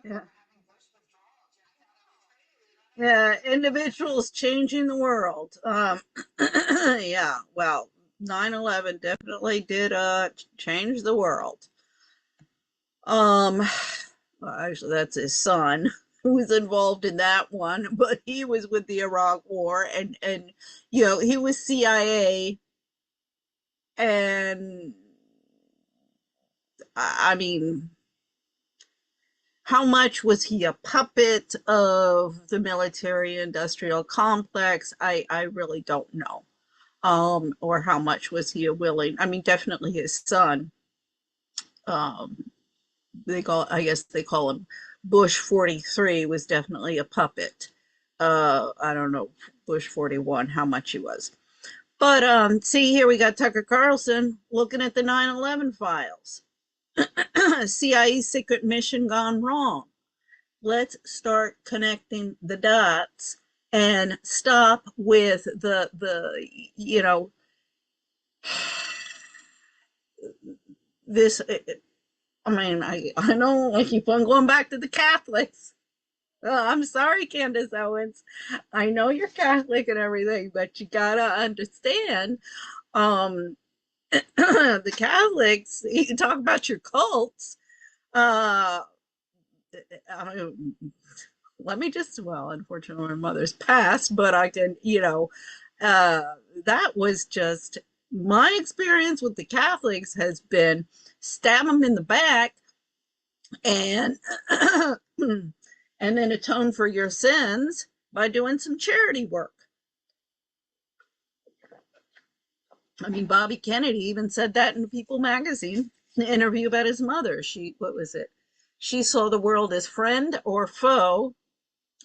Yeah. Yeah, individuals changing the world. Yeah, well, 9/11 definitely did change the world. Um, well, actually, that's his son who was involved in that one, but he was with the Iraq War, and he was CIA, and I mean, how much was he a puppet of the military industrial complex? I really don't know. Or how much was he a willing? I mean, definitely his son. Um, I guess they call him Bush 43 was definitely a puppet. I don't know Bush 41 how much he was, but see here we got Tucker Carlson looking at the 9/11 files. CIA secret mission gone wrong. Let's start connecting the dots and stop with the this. I mean, I know I keep on going back to the Catholics. I'm sorry, Candace Owens. I know you're Catholic and everything, but you gotta understand, um, the Catholics. You can talk about your cults. Uh, I let me just, well, unfortunately, my mother's passed, but I can, uh, that was just my experience with the Catholics has been stab them in the back and and then atone for your sins by doing some charity work. I mean, Bobby Kennedy even said that in People magazine, an interview about his mother. What was it? She saw the world as friend or foe,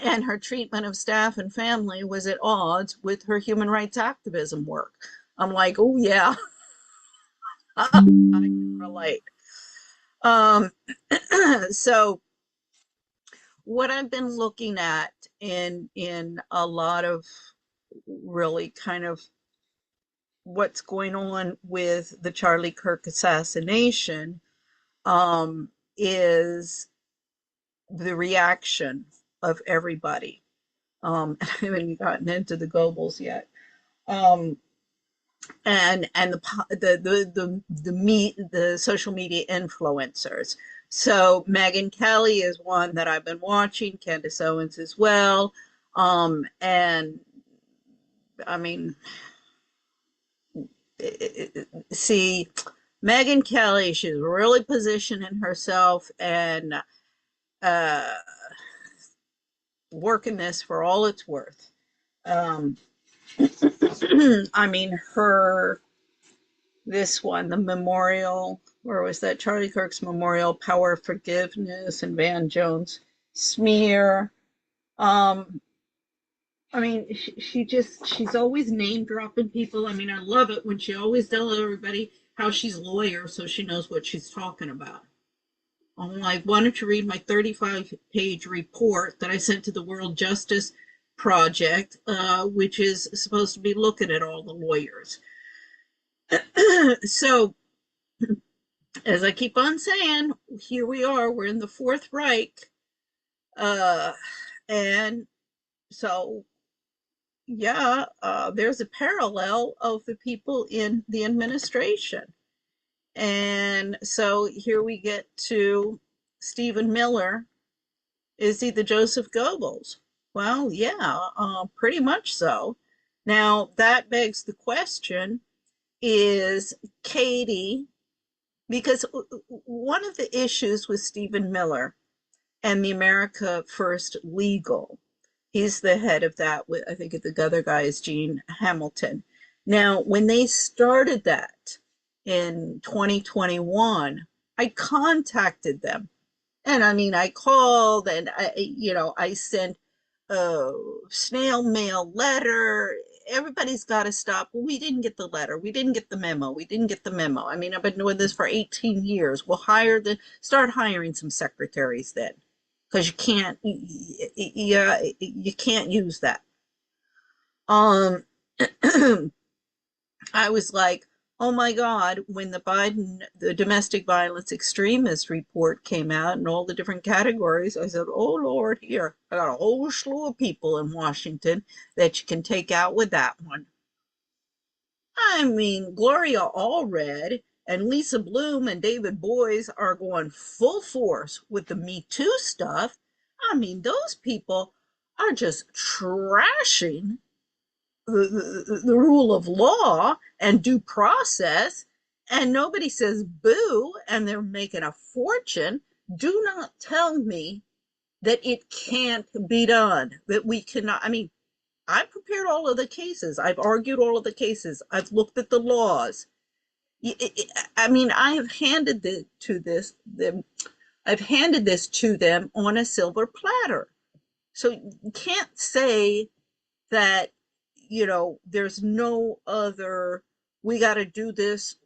and her treatment of staff and family was at odds with her human rights activism work. I'm like, oh yeah, I can relate. Um, so what I've been looking at in a lot of really kind of what's going on with the Charlie Kirk assassination, is the reaction of everybody. I haven't gotten into the Goebbels yet. Um, and the social media influencers. So Megan Kelly is one that I've been watching, Candace Owens as well. And I mean, see, Megan Kelly, she's really positioning herself and uh, working this for all it's worth. Um, I mean, this one, the memorial, where was that? Charlie Kirk's memorial, Power of Forgiveness, and Van Jones smear. Um, I mean, she's always name dropping people. I mean, I love it when she always tells everybody how she's a lawyer so she knows what she's talking about. I'm like, why don't you read my 35-page report that I sent to the World Justice Project, which is supposed to be looking at all the lawyers. So, as I keep on saying, here we are, we're in the Fourth Reich. Uh, and so, yeah, there's a parallel of the people in the administration. And so here we get to Stephen Miller. Is he the Joseph Goebbels? Well, yeah, pretty much so. Now, that begs the question, is Katie, because one of the issues with Stephen Miller and the America First Legal, he's the head of that. I think the other guy is Gene Hamilton. Now, when they started that in 2021, I contacted them. And I mean, I called and I sent a snail mail letter. Everybody's got to stop. Well, we didn't get the letter. We didn't get the memo. We didn't get the memo. I mean, I've been doing this for 18 years. We'll start hiring some secretaries then, because you can't use that. Um, I was like, Oh my God, when the domestic violence extremist report came out in all the different categories, I said, oh Lord, here, I got a whole slew of people in Washington that you can take out with that one. I mean, Gloria Allred and Lisa Bloom and David Boies are going full force with the Me Too stuff. I mean, those people are just trashing the rule of law and due process, and nobody says boo, and they're making a fortune. Do not tell me that it can't be done, that we cannot. I mean, I've prepared all of the cases, I've argued all of the cases, I've looked at the laws. I mean, I have handed I've handed this to them on a silver platter. So you can't say that, there's no other, we got to do this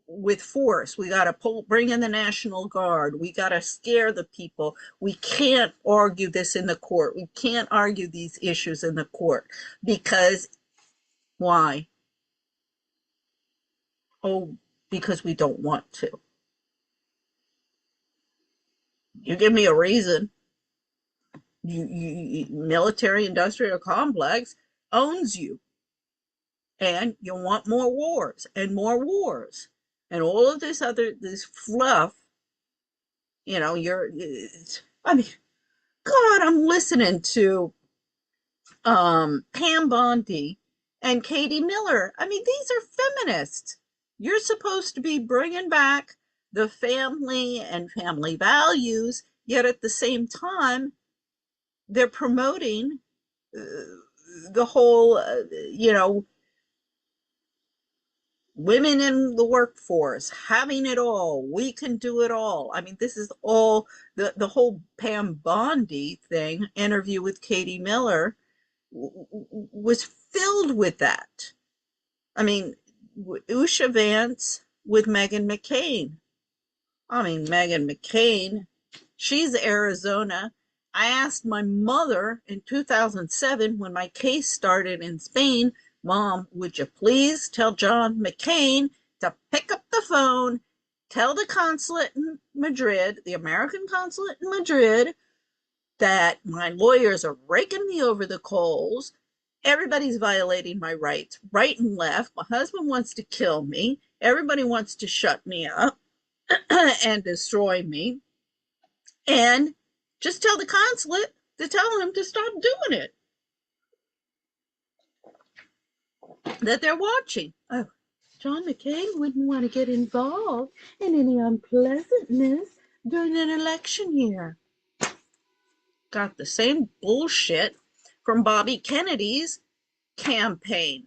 with force. We got to bring in the National Guard. We got to scare the people. We can't argue this in the court. We can't argue these issues in the court because why? Oh, because we don't want to. You give me a reason. Military industrial complex owns you, and you want more wars and more wars and all of this fluff. I mean, God, I'm listening to Pam Bondi and Katie Miller. I mean, these are feminists. You're supposed to be bringing back the family and family values, yet at the same time they're promoting uh, the whole women in the workforce, having it all. We can do it all. I mean, this is all the whole Pam Bondi thing, interview with Katie Miller, was filled with that. I mean, Usha Vance with Meghan McCain. I mean, Meghan McCain, she's Arizona. I asked my mother in 2007 when my case started in Spain, Mom, would you please tell John McCain to pick up the phone, tell the consulate in Madrid, the American consulate in Madrid, that my lawyers are raking me over the coals. Everybody's violating my rights, right and left. My husband wants to kill me. Everybody wants to shut me up and destroy me. And just tell the consulate to tell him to stop doing it, that they're watching. Oh, John McCain wouldn't want to get involved in any unpleasantness during an election year. Got the same bullshit from Bobby Kennedy's campaign.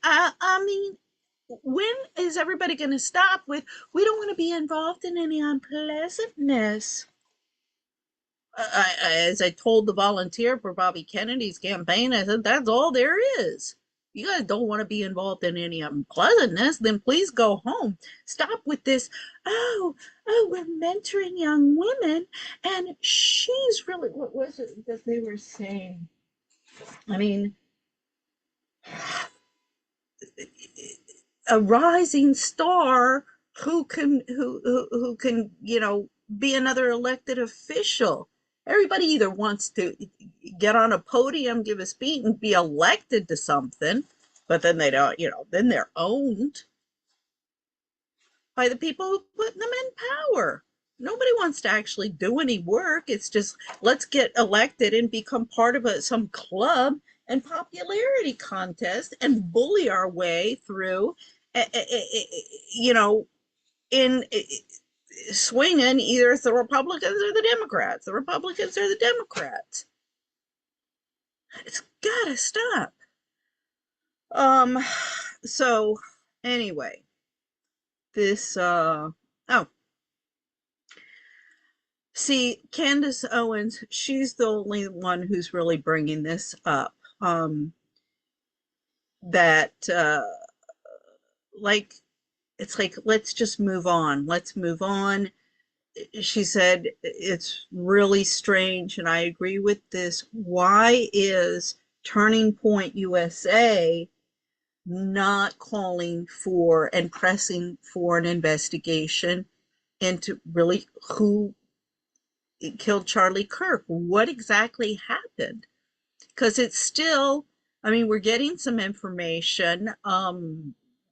I mean, when is everybody going to stop with, we don't want to be involved in any unpleasantness? As I told the volunteer for Bobby Kennedy's campaign, I said, that's all there is. You guys don't want to be involved in any unpleasantness, then please go home. Stop with this, we're mentoring young women. And she's really, what was it that they were saying? I mean, a rising star who can be another elected official. Everybody either wants to get on a podium, give a speech, and be elected to something, but then they don't, then they're owned by the people who put them in power. Nobody wants to actually do any work. It's just, let's get elected and become part of some club and popularity contest and bully our way through, you know, in swinging either the Republicans or the Democrats. The Republicans or the Democrats. It's gotta stop. So anyway, this see, Candace Owens, she's the only one who's really bringing this up. That like, it's like, let's just move on. Let's move on. She said it's really strange, and I agree with this. Why is Turning Point USA not calling for and pressing for an investigation into really who killed Charlie Kirk. What exactly happened? Because it's still, I mean, we're getting some information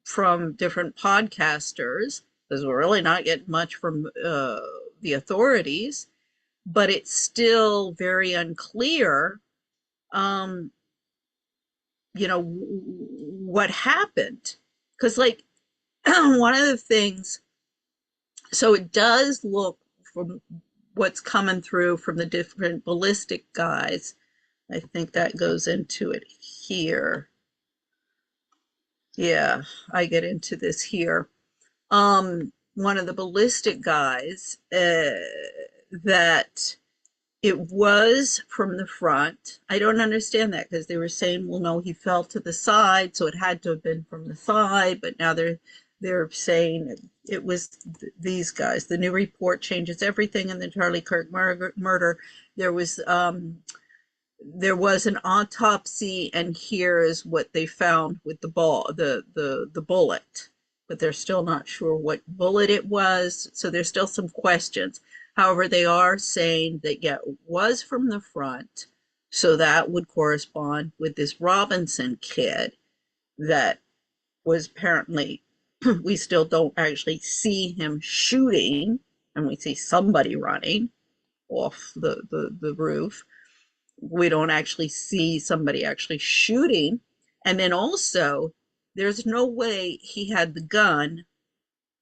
from different podcasters, because we're really not getting much from the authorities, but it's still very unclear, um, what happened. Because, like, one of the things, so it does look from what's coming through from the different ballistic guys. I think that goes into it here. Yeah, I get into this here. One of the ballistic guys, that it was from the front. I don't understand that, because they were saying, well, no, he fell to the side, so it had to have been from the side. But now they're saying it was these guys. The new report changes everything in the Charlie Kirk murder. There was an autopsy, and here is what they found with the bullet, but they're still not sure what bullet it was. So there's still some questions. However, they are saying that, yeah, it was from the front. So that would correspond with this Robinson kid that was apparently, we still don't actually see him shooting, and we see somebody running off the roof. We don't actually see somebody actually shooting. And then also, there's no way he had the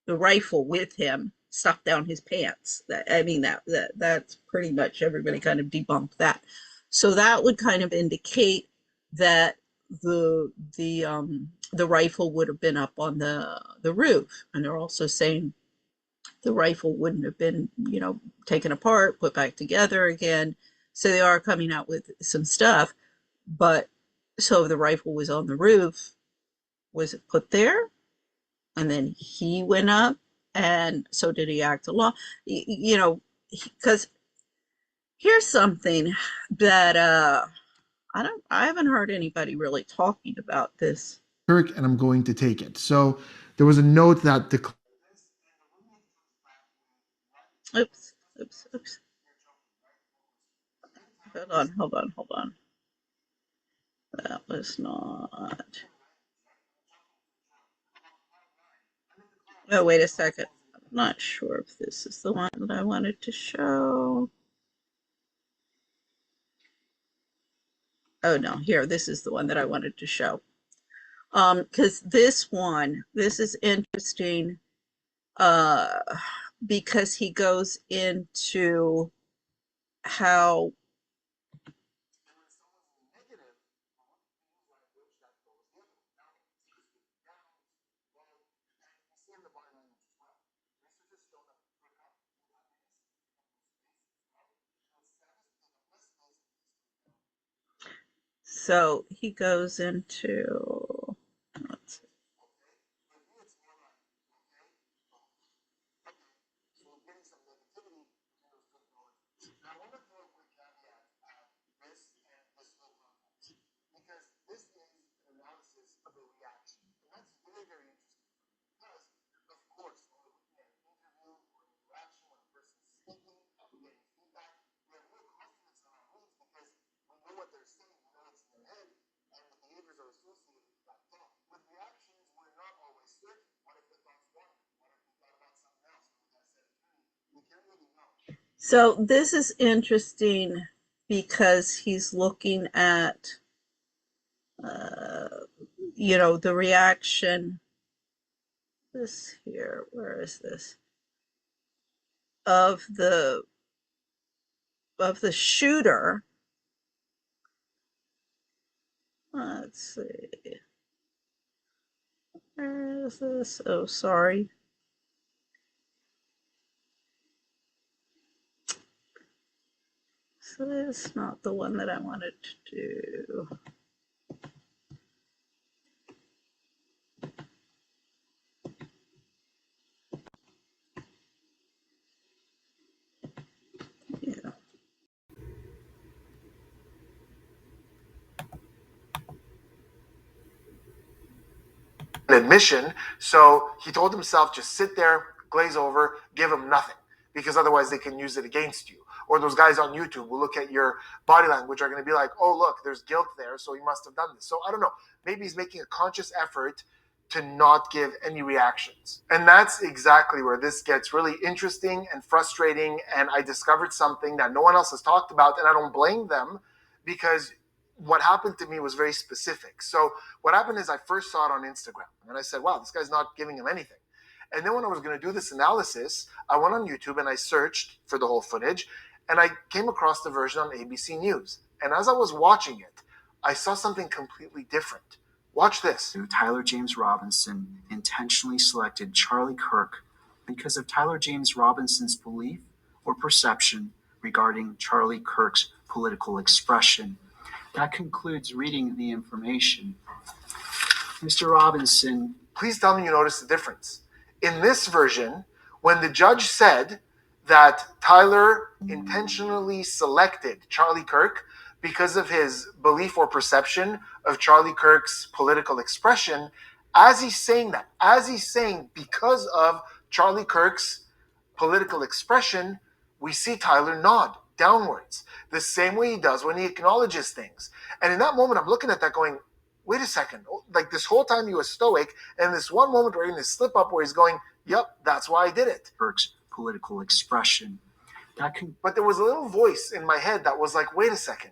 rifle with him, stuffed down his pants. That's pretty much, everybody kind of debunked that. So that would kind of indicate that the rifle would have been up on the roof. And they're also saying the rifle wouldn't have been, taken apart, put back together again. So they are coming out with some stuff. But so the rifle was on the roof. Was it put there? And then he went up. And so did he act alone? Because here's something that I haven't heard anybody really talking about this. Kirk, and I'm going to take it. So there was a note that the Oops, oops, oops. Hold on. That was not. Oh, wait a second. I'm not sure if this is the one that I wanted to show. Oh no, here, this is the one that I wanted to show. Because this is interesting, uh, because he goes into how, so he goes into, let's see. So this is interesting because he's looking at, uh, the reaction. This here, where is this? Of the shooter. Let's see. Where is this? Oh, sorry. So it's not the one that I wanted to do. Yeah. admission. So he told himself, just sit there, glaze over, give him nothing, because otherwise they can use it against you. Or those guys on YouTube will look at your body language, are going to be like, oh, look, there's guilt there, so he must have done this. So I don't know. Maybe he's making a conscious effort to not give any reactions. And that's exactly where this gets really interesting and frustrating. And I discovered something that no one else has talked about, and I don't blame them, because what happened to me was very specific. So what happened is I first saw it on Instagram, and I said, wow, this guy's not giving him anything. And then when I was going to do this analysis, I went on YouTube and I searched for the whole footage, and I came across the version on ABC News. And as I was watching it, I saw something completely different. Watch this. Tyler James Robinson intentionally selected Charlie Kirk because of Tyler James Robinson's belief or perception regarding Charlie Kirk's political expression. That concludes reading the information. Mr. Robinson, please tell me you notice the difference. In this version, when the judge said that Tyler intentionally selected Charlie Kirk because of his belief or perception of Charlie Kirk's political expression, as he's saying that, as he's saying because of Charlie Kirk's political expression, we see Tyler nod downwards, the same way he does when he acknowledges things. And in that moment, I'm looking at that going, wait a second, like this whole time he was stoic, and this one moment where in this slip up where he's going, yep, that's why I did it. Kirk's political expression. But there was a little voice in my head that was like, wait a second,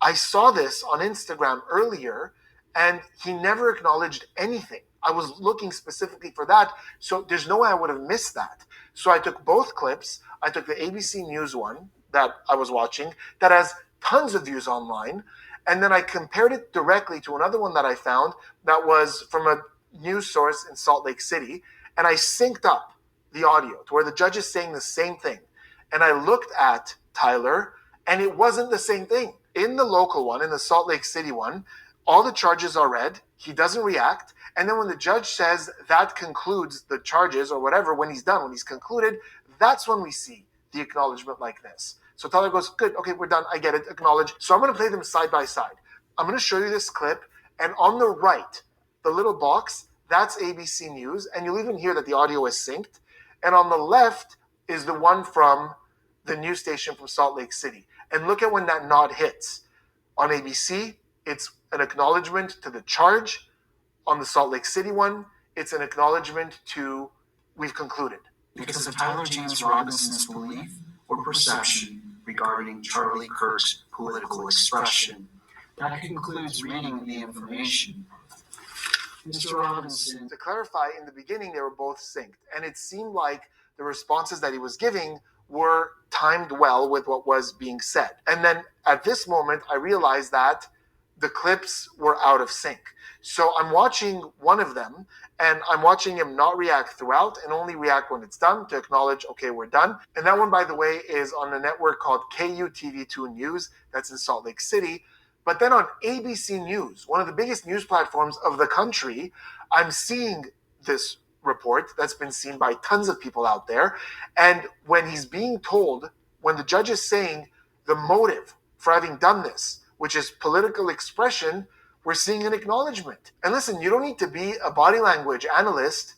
I saw this on Instagram earlier, and he never acknowledged anything. I was looking specifically for that, so there's no way I would have missed that. So I took both clips. I took the ABC News one that I was watching that has tons of views online, and then I compared it directly to another one that I found that was from a news source in Salt Lake City, and I synced up the audio to where the judge is saying the same thing. And I looked at Tyler, and it wasn't the same thing. In the local one, in the Salt Lake City one, all the charges are read. He doesn't react. And then when the judge says that concludes the charges or whatever, when he's done, when he's concluded, that's when we see the acknowledgement like this. So Tyler goes, good, okay, we're done. I get it, acknowledge. So I'm going to play them side by side. I'm going to show you this clip. And on the right, the little box, that's ABC News. And you'll even hear that the audio is synced. And on the left is the one from the news station from Salt Lake City. And look at when that nod hits. On ABC, it's an acknowledgement to the charge. On the Salt Lake City one, it's an acknowledgement to we've concluded. Because of Tyler James Robinson's belief or perception regarding Charlie Kirk's political expression. That concludes reading the information. Mr. Robinson. To clarify, in the beginning, they were both synced, and it seemed like the responses that he was giving were timed well with what was being said. And then at this moment, I realized that the clips were out of sync. So I'm watching one of them, and I'm watching him not react throughout and only react when it's done to acknowledge, okay, we're done. And that one, by the way, is on a network called KUTV2 News. That's in Salt Lake City. But then on ABC News, one of the biggest news platforms of the country, I'm seeing this report that's been seen by tons of people out there. And when he's being told, when the judge is saying the motive for having done this, which is political expression, we're seeing an acknowledgement. And listen, you don't need to be a body language analyst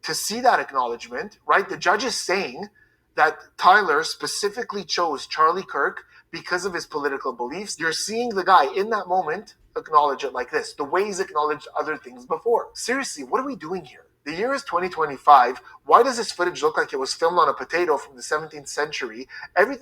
to see that acknowledgement, right? The judge is saying that Tyler specifically chose Charlie Kirk because of his political beliefs. You're seeing the guy in that moment acknowledge it like this, the way he's acknowledged other things before. Seriously, what are we doing here? The year is 2025. Why does this footage look like it was filmed on a potato from the 17th century? Everything